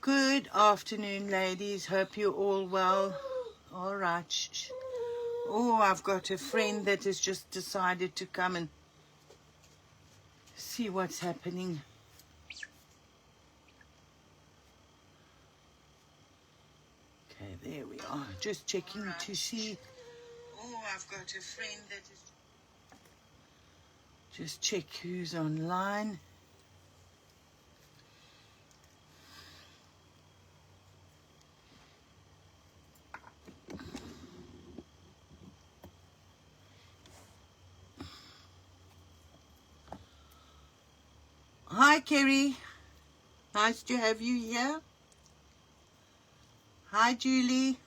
Good afternoon, ladies. Hope you're all well. All right. Shh. Oh, I've got a friend that has just decided to come and see what's happening. Okay, there we are. Just checking to see. Oh, I've got a friend that is... Just check who's online. Hi, Kerry. Nice to have you here. Hi, Julie.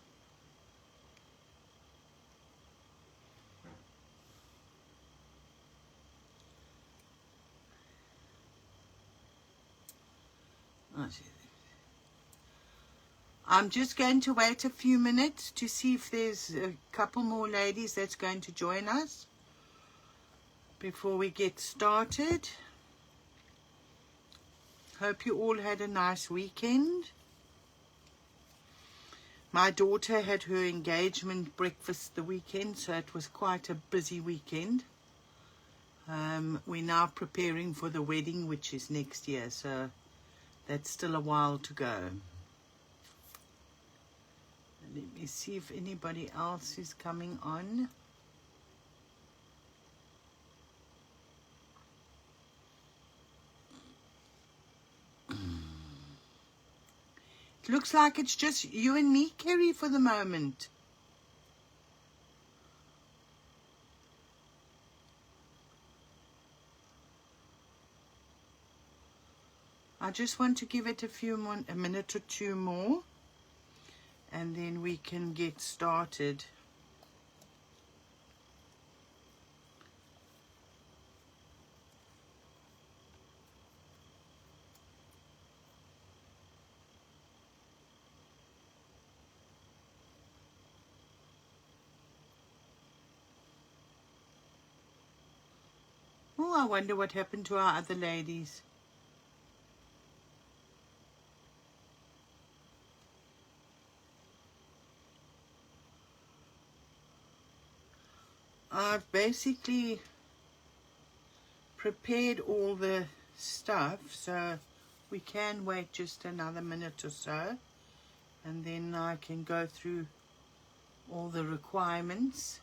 I'm just going to wait a few minutes to see if there's a couple more ladies that's going to join us before we get started. Hope you all had a nice weekend. My daughter had her engagement breakfast the weekend, so it was quite a busy weekend. We're now preparing for the wedding, which is next year, so that's still a while to go. Let me see if anybody else is coming on. It looks like it's just you and me, Kerry, for the moment. I just want to give it a minute or two more, and then we can get started. Oh, I wonder what happened to our other ladies. I've basically prepared all the stuff, so we can wait just another minute or so, and then I can go through all the requirements.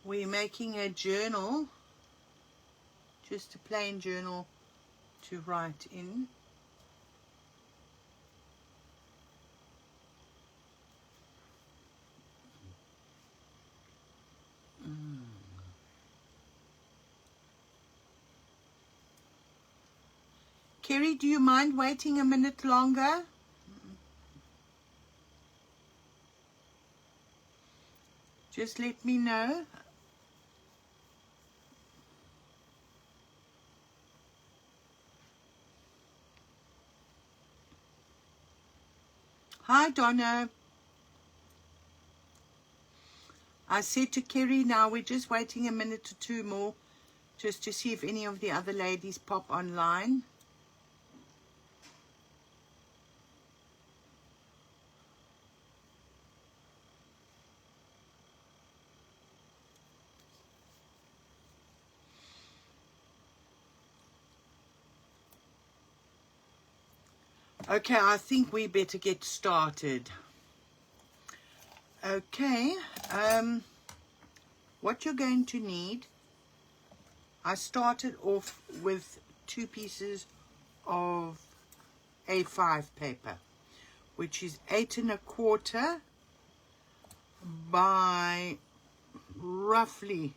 We're making a journal, just a plain journal to write in. Kerry, do you mind waiting a minute longer? Just let me know. Hi, Donna. I said to Kerry, now we're just waiting a minute or two more just to see if any of the other ladies pop online. Okay, I think we better get started. Okay, what you're going to need, I started off with 2 pieces of A5 paper, which is 8 1/4 by roughly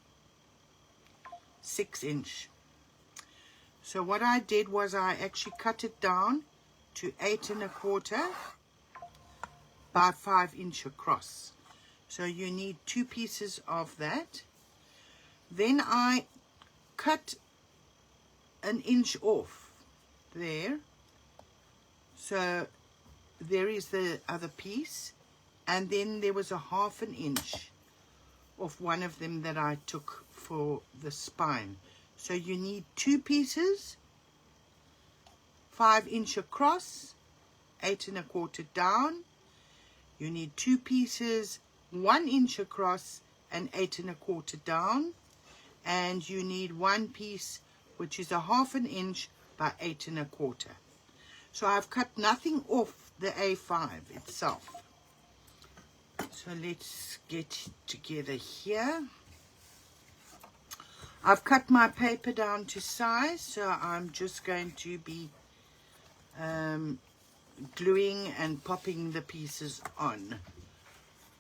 6 inch. So what I did was I actually cut it down to 8 1/4 by 5 inch across. So you need 2 pieces of that. Then I cut 1 inch off there. So there is the other piece. And then there was a 1/2 inch of one of them that I took for the spine. So you need 2 pieces 5 inch across, 8 1/4 down. You need 2 pieces 1 inch across and 8 1/4 down, and you need 1 piece which is a 1/2 inch by 8 1/4. So I've cut nothing off the A5 itself. So let's get together here. I've cut my paper down to size, so I'm just going to be gluing and popping the pieces on.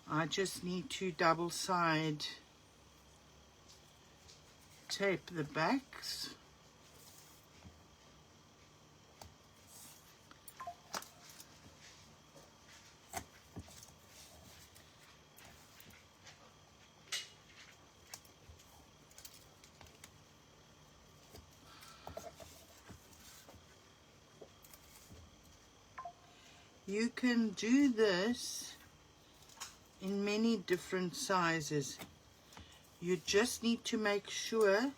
I just need to double side tape the backs. You can do this in many different sizes. You just need to make sure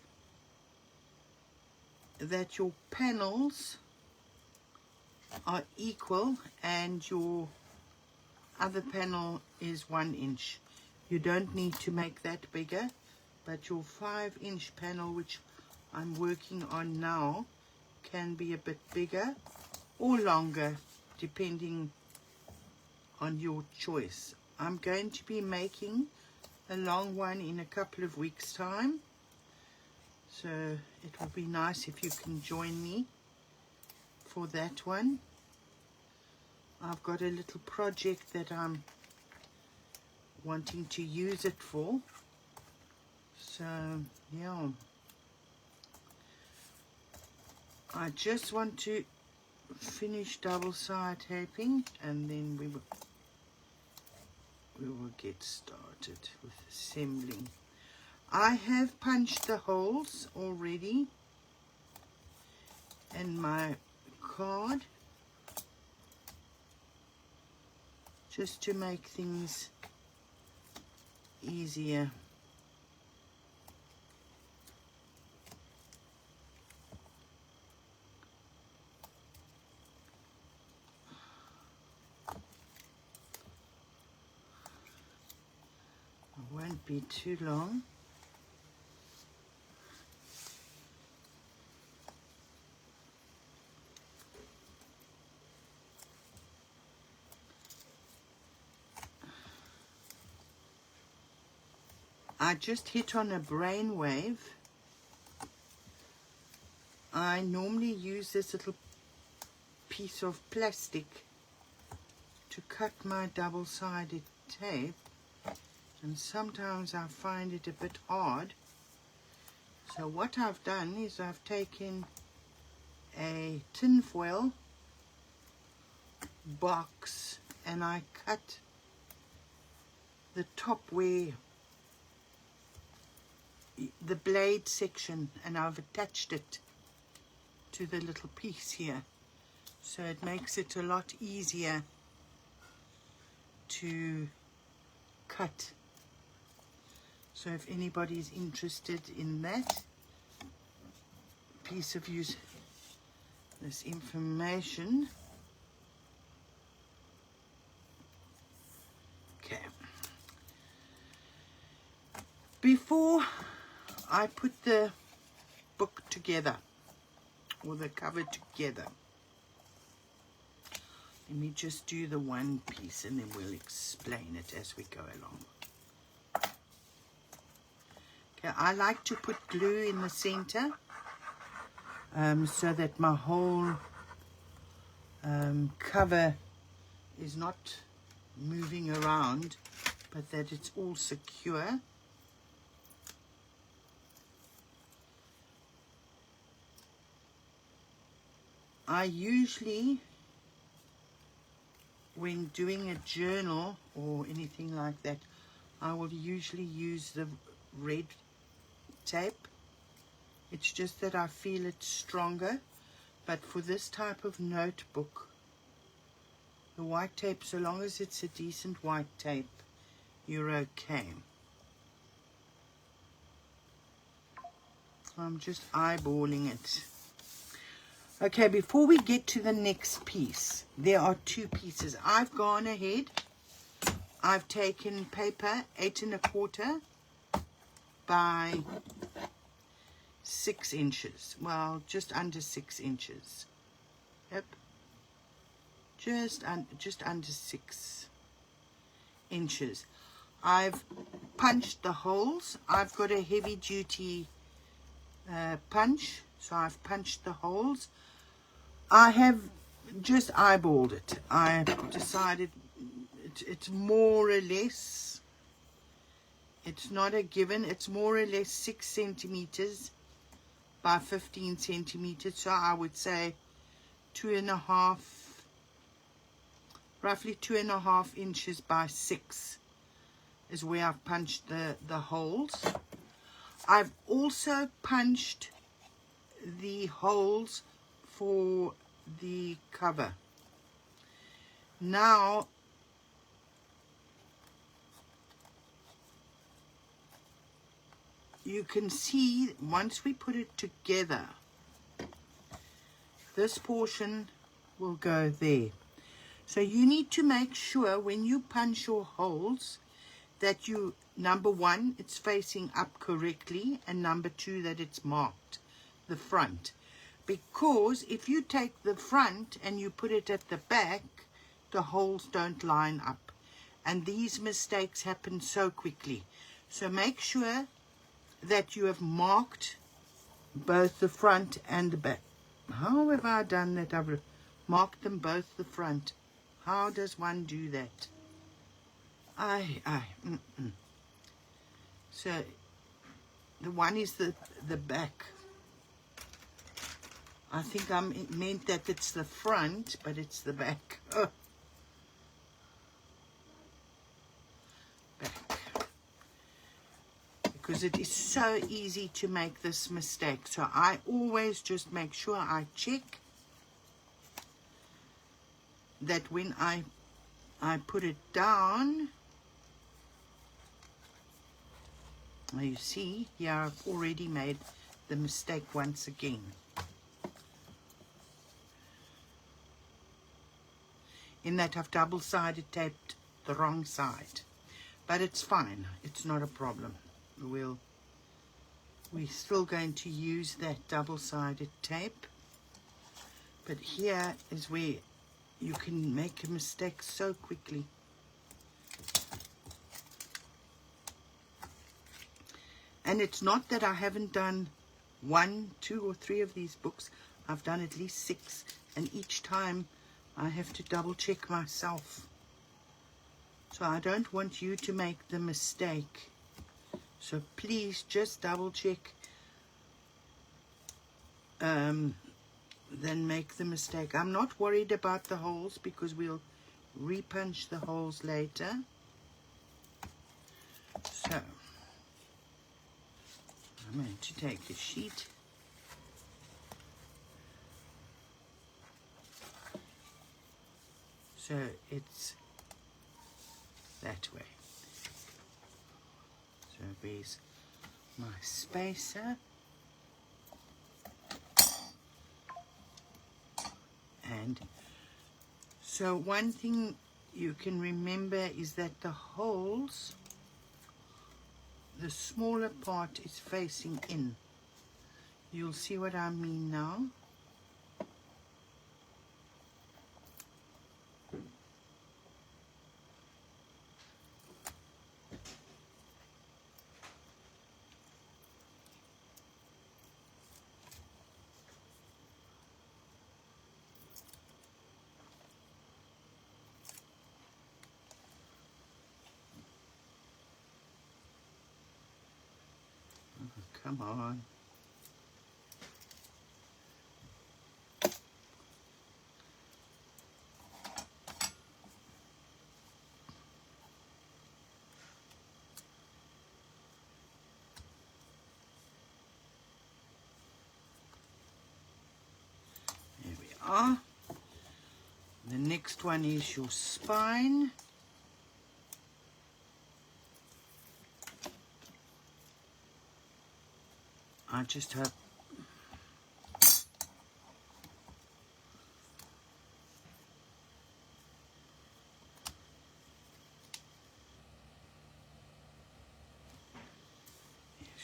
that your panels are equal and your other panel is 1 inch. You don't need to make that bigger, but your 5 inch panel, which I'm working on now, can be a bit bigger or longer depending on your choice. I'm going to be making a long one in a couple of weeks' time, so it will be nice if you can join me for that one. I've got a little project that I'm wanting to use it for, so yeah, I just want to finish double side taping and then we will get started with assembling. I have punched the holes already in my card just to make things easier. Won't be too long. I just hit on a brainwave. I normally use this little piece of plastic to cut my double-sided tape, and sometimes I find it a bit hard. So what I've done is I've taken a tin foil box and I cut the top where the blade section, and I've attached it to the little piece here, so it makes it a lot easier to cut. So if anybody's interested in that piece of this information. Okay. Before I put the book together, or the cover together, let me just do the one piece and then we'll explain it as we go along. Okay, I like to put glue in the center so that my whole cover is not moving around, but that it's all secure. I usually, when doing a journal or anything like that, I will usually use the red tape. It's just that I feel it's stronger, but for this type of notebook, the white tape, so long as it's a decent white tape, you're okay. I'm just eyeballing it. Okay, before we get to the next piece, there are two pieces. I've gone ahead, I've taken paper 8 1/4 by 6 inches. Well, just under 6 inches. Yep. Just under 6 inches. I've punched the holes. I've got a heavy duty punch, so I've punched the holes. I have just eyeballed it. I decided it's more or less, it's not a given, it's more or less 6 centimeters by 15 centimeters. So I would say 2.5, roughly 2.5 inches by 6 is where I've punched the holes. I've also punched the holes for the cover. Now you can see once we put it together, this portion will go there. So you need to make sure when you punch your holes that you, number one, it's facing up correctly, and number two, that it's marked the front. Because if you take the front and you put it at the back, the holes don't line up, and these mistakes happen so quickly. So make sure that you have marked both the front and the back. How have I done that? I've marked them both the front. How does one do that? So the one is the back. I think I meant that it's the front, but it's the back. Oh. Back. Because it is so easy to make this mistake. So I always just make sure I check that when I put it down. You see, here I've already made the mistake once again. In that I've double-sided taped the wrong side. But it's fine. It's not a problem. We're still going to use that double-sided tape. But here is where you can make a mistake so quickly. And it's not that I haven't done 1, 2, or 3 of these books. I've done at least 6. And each time I have to double check myself. So I don't want you to make the mistake. So please just double check. Then make the mistake. I'm not worried about the holes because we'll repunch the holes later. So I'm going to take a sheet. So it's that way. So there's my spacer. And so one thing you can remember is that the holes, the smaller part is facing in. You'll see what I mean now. Come on. There we are. The next one is your spine. I just hope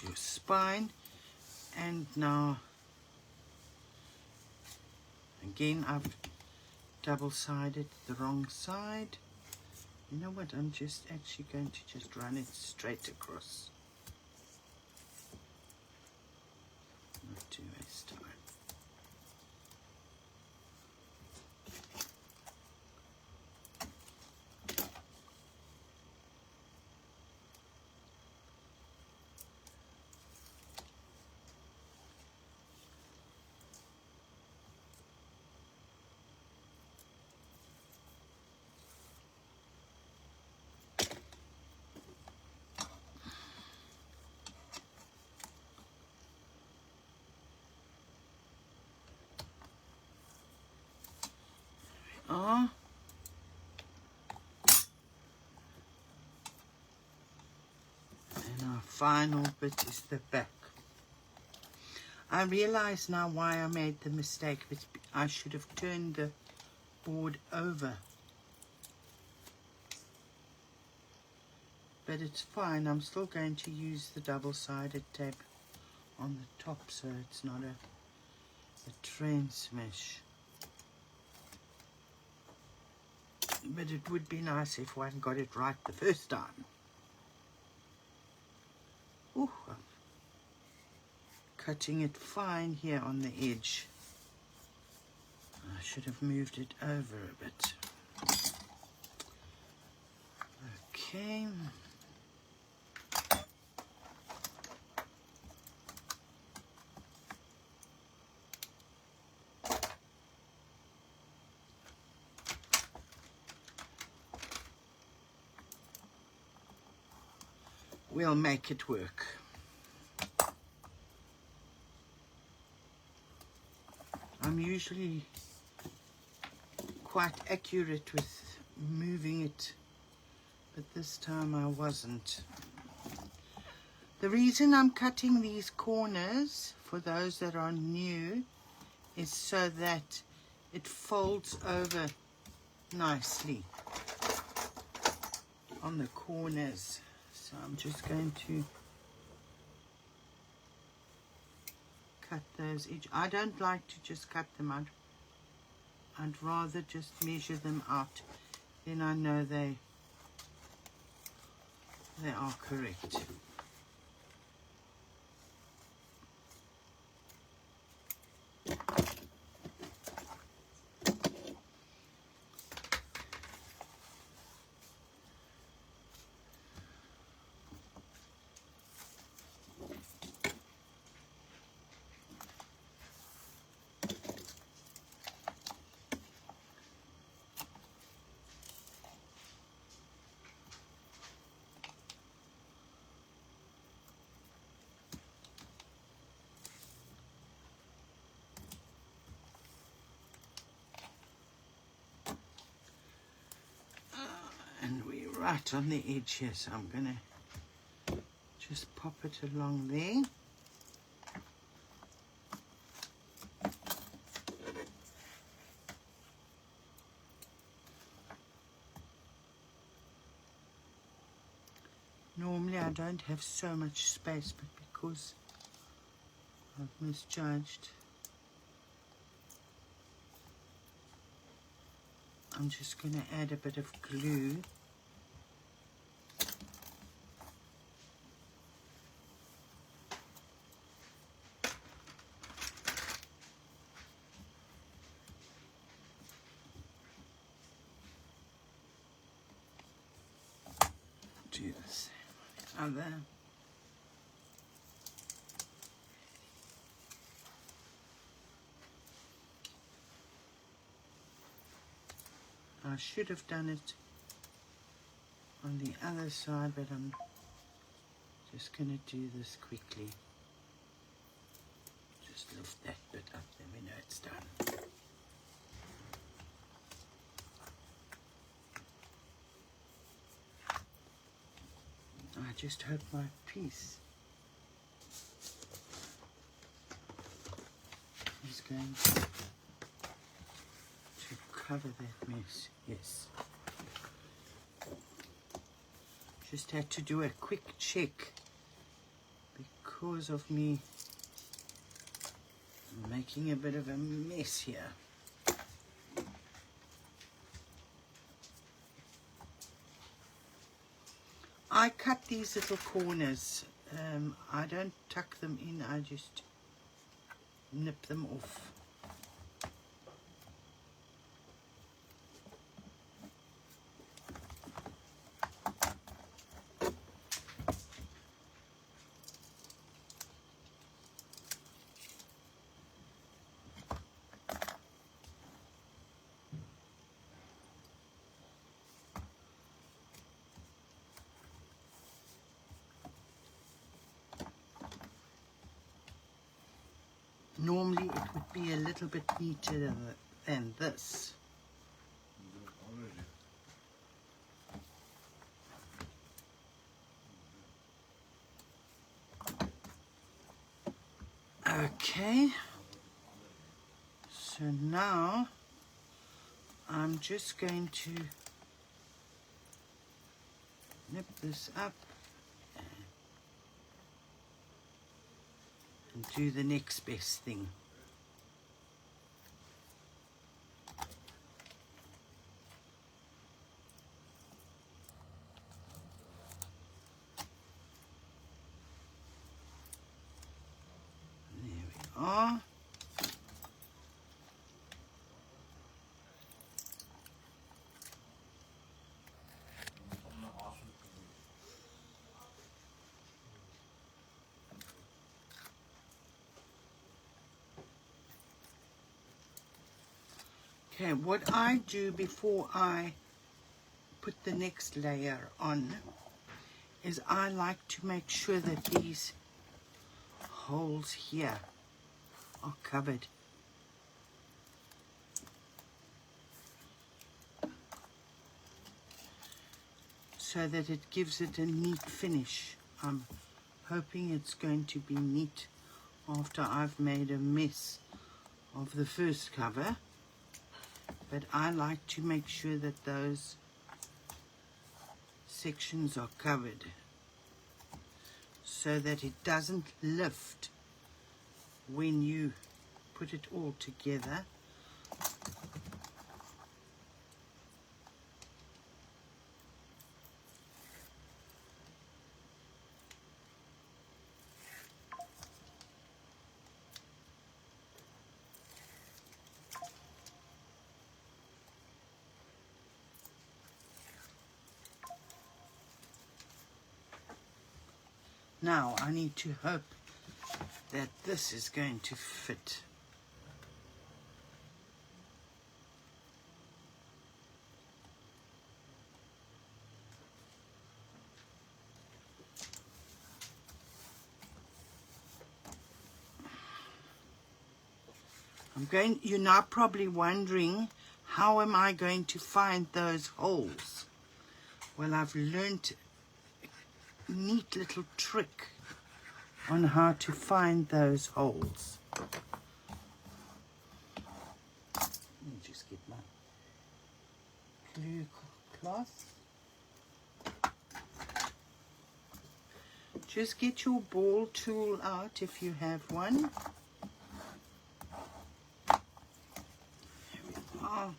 your spine. And now again I've double-sided the wrong side. You know what, I'm just actually going to just run it straight across, not to waste time. And our final bit is the back. I realize now why I made the mistake. I should have turned the board over. But it's fine. I'm still going to use the double-sided tape on the top so it's not a train smash. But it would be nice if one got it right the first time. Ooh, I'm cutting it fine here on the edge. I should have moved it over a bit. Okay. We'll make it work. I'm usually quite accurate with moving it, but this time I wasn't. The reason I'm cutting these corners, for those that are new, is so that it folds over nicely on the corners. So I'm just going to cut those edges. I don't like to just cut them out. I'd rather just measure them out. Then I know they are correct. And we're right on the edge here, so I'm going to just pop it along there. Normally I don't have so much space, but because I've misjudged, I'm just going to add a bit of glue. Do the same on the other. I should have done it on the other side, but I'm just going to do this quickly. Just lift that bit up, then we know it's done. I just hope my piece is going to cover that mess. Yes. Just had to do a quick check because of me making a bit of a mess here. I cut these little corners. I don't tuck them in, I just nip them off. Normally it would be a little bit neater than this. Okay, so now I'm just going to nip this up and do the next best thing. There we are. Okay, what I do before I put the next layer on is I like to make sure that these holes here are covered. So that it gives it a neat finish. I'm hoping it's going to be neat after I've made a mess of the first cover. But I like to make sure that those sections are covered so that it doesn't lift when you put it all together. Now I need to hope that this is going to fit. You're now probably wondering, how am I going to find those holes? Well, I've learnt a neat little trick on how to find those holes. Let me just get my glue cloth. Just get your ball tool out if you have one. There we are.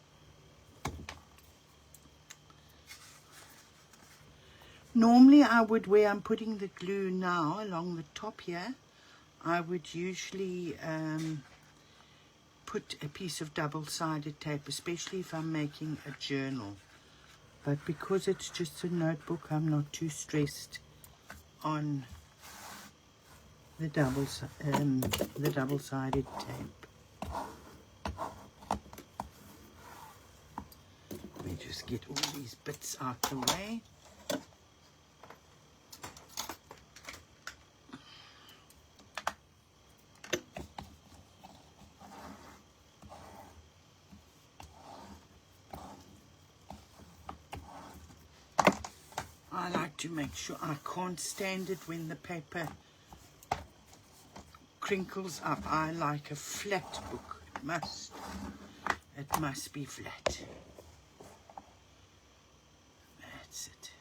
Normally I would, where I'm putting the glue now along the top here, I would usually put a piece of double-sided tape, especially if I'm making a journal. But because it's just a notebook, I'm not too stressed on the double-sided tape. Let me just get all these bits out the way. I like to make sure I can't stand it when the paper crinkles up. I like a flat book. It must be flat. That's it.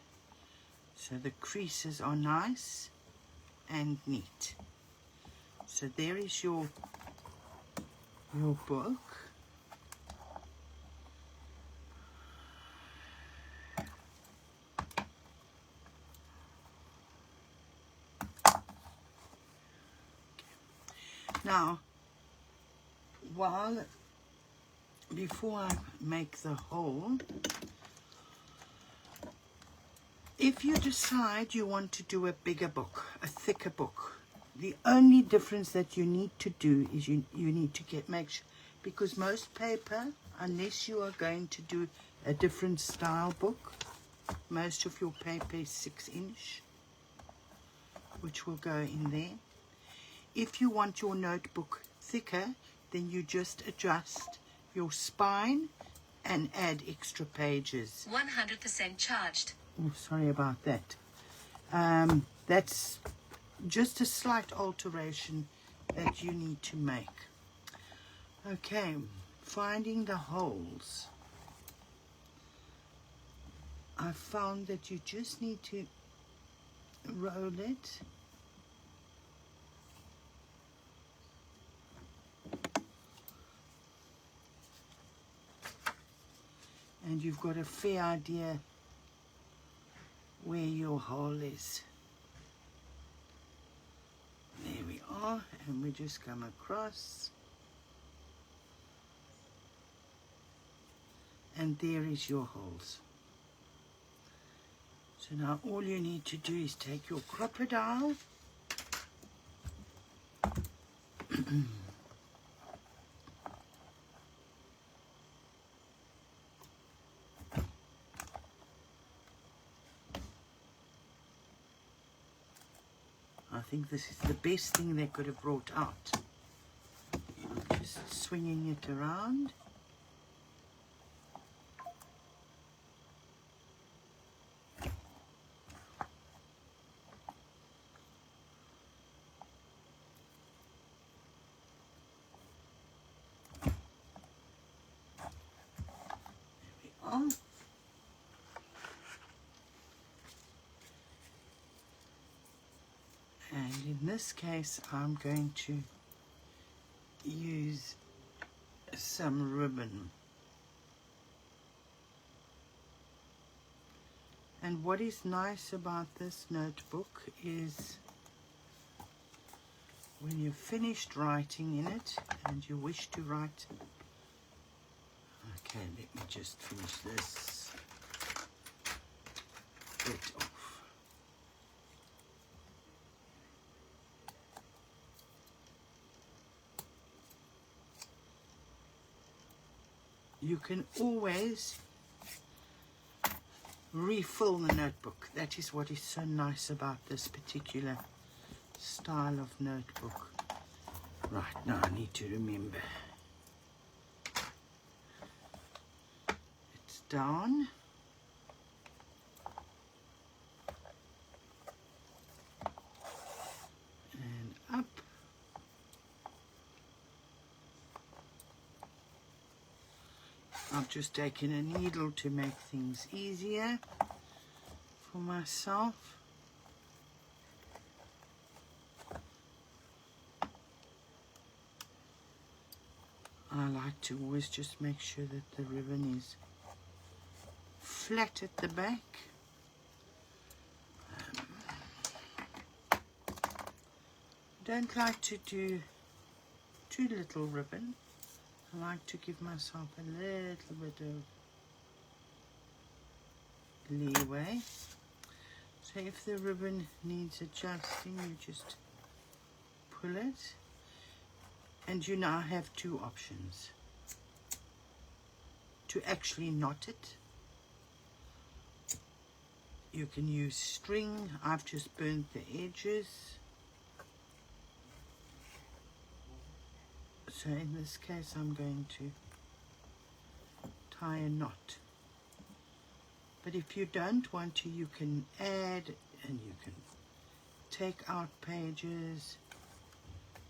So the creases are nice and neat. So there is your book. Now, before I make the hole, if you decide you want to do a bigger book, a thicker book, the only difference that you need to do is you need to make sure, because most paper, unless you are going to do a different style book, most of your paper is 6-inch, which will go in there. If you want your notebook thicker, then you just adjust your spine and add extra pages. 100% charged. Oh, sorry about that. That's just a slight alteration that you need to make. Okay, finding the holes. I found that you just need to roll it. And you've got a fair idea where your hole is. There we are, and we just come across. And there is your holes. So now all you need to do is take your crocodile I think this is the best thing they could have brought out. Just swinging it around. On. And in this case, I'm going to use some ribbon. And what is nice about this notebook is when you've finished writing in it and you wish to write. Okay, let me just finish this bit off. You can always refill the notebook. That is what is so nice about this particular style of notebook. Right, now I need to remember. It's down. And up. I've just taken a needle to make things easier for myself. I like to always just make sure that the ribbon is flat at the back. Don't like to do too little ribbon. I like to give myself a little bit of leeway. So if the ribbon needs adjusting, you just pull it. And you now have two options. To actually knot it, you can use string. I've just burnt the edges. So in this case, I'm going to tie a knot. But if you don't want to, you can add and you can take out pages,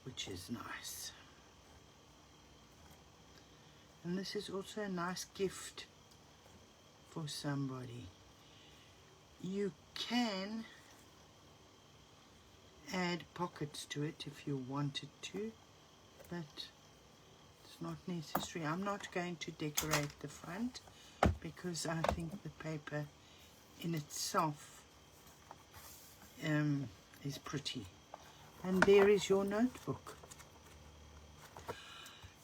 which is nice. And this is also a nice gift for somebody. You can add pockets to it if you wanted to, but it's not necessary. I'm not going to decorate the front because I think the paper in itself is pretty. And there is your notebook.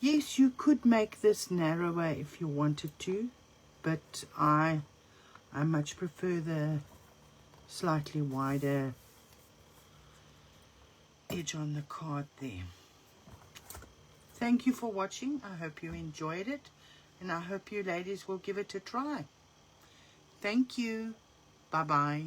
Yes, you could make this narrower if you wanted to, but I much prefer the slightly wider edge on the card there. Thank you for watching. I hope you enjoyed it, and I hope you ladies will give it a try. Thank you. Bye-bye.